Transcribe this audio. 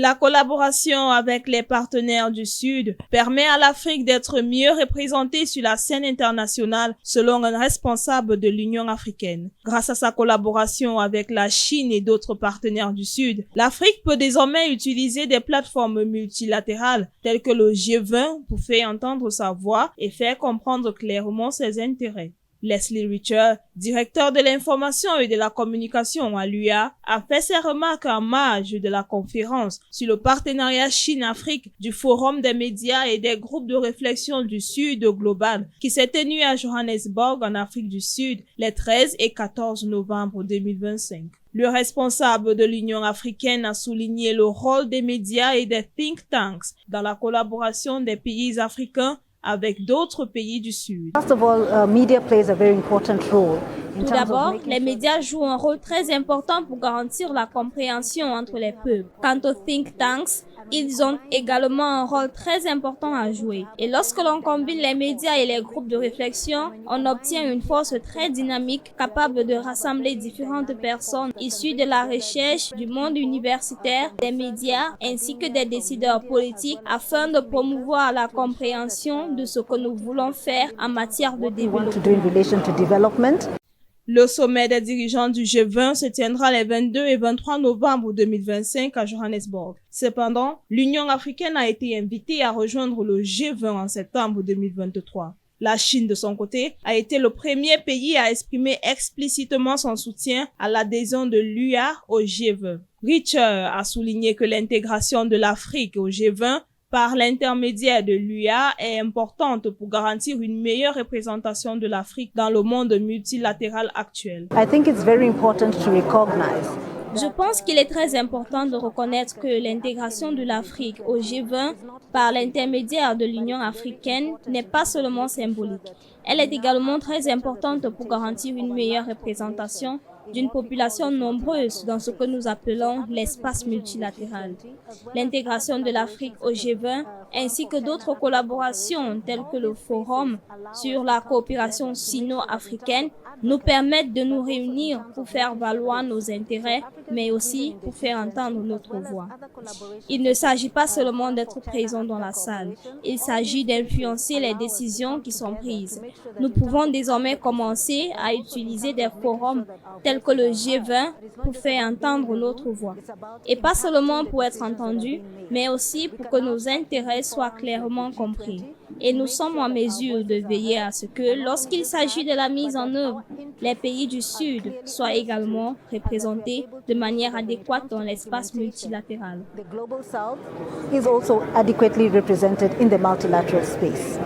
La collaboration avec les partenaires du Sud permet à l'Afrique d'être mieux représentée sur la scène internationale, selon un responsable de l'Union africaine. Grâce à sa collaboration avec la Chine et d'autres partenaires du Sud, l'Afrique peut désormais utiliser des plateformes multilatérales telles que le G20 pour faire entendre sa voix et faire comprendre clairement ses intérêts. Leslie Richer, directeur de l'information et de la communication à l'UA, a fait ses remarques en marge de la conférence sur le partenariat Chine-Afrique du Forum des médias et des groupes de réflexion du Sud global qui s'est tenu à Johannesburg en Afrique du Sud les 13 et 14 novembre 2025. Le responsable de l'Union africaine a souligné le rôle des médias et des think tanks dans la collaboration des pays africains avec d'autres pays du Sud. Tout d'abord, les médias jouent un rôle très important pour garantir la compréhension entre les peuples. Quant aux think tanks, ils ont également un rôle très important à jouer. Et lorsque l'on combine les médias et les groupes de réflexion, on obtient une force très dynamique capable de rassembler différentes personnes issues de la recherche, du monde universitaire, des médias ainsi que des décideurs politiques afin de promouvoir la compréhension de ce que nous voulons faire en matière de développement. Le sommet des dirigeants du G20 se tiendra les 22 et 23 novembre 2025 à Johannesburg. Cependant, l'Union africaine a été invitée à rejoindre le G20 en septembre 2023. La Chine, de son côté, a été le premier pays à exprimer explicitement son soutien à l'adhésion de l'UA au G20. Richer a souligné que l'intégration de l'Afrique au G20 par l'intermédiaire de l'UA est importante pour garantir une meilleure représentation de l'Afrique dans le monde multilatéral actuel. Je pense qu'il est très important de reconnaître que l'intégration de l'Afrique au G20 par l'intermédiaire de l'Union africaine n'est pas seulement symbolique. Elle est également très importante pour garantir une meilleure représentation d'une population nombreuse dans ce que nous appelons l'espace multilatéral. L'intégration de l'Afrique au G20 ainsi que d'autres collaborations telles que le Forum sur la coopération sino-africaine nous permettent de nous réunir pour faire valoir nos intérêts, mais aussi pour faire entendre notre voix. Il ne s'agit pas seulement d'être présent dans la salle, il s'agit d'influencer les décisions qui sont prises. Nous pouvons désormais commencer à utiliser des forums tels que le G20 pour faire entendre notre voix. Et pas seulement pour être entendus, mais aussi pour que nos intérêts soient clairement compris. Et nous sommes en mesure de veiller à ce que, lorsqu'il s'agit de la mise en œuvre, les pays du Sud soient également représentés de manière adéquate dans l'espace multilatéral. The Global South is also adequately represented in the multilateral space.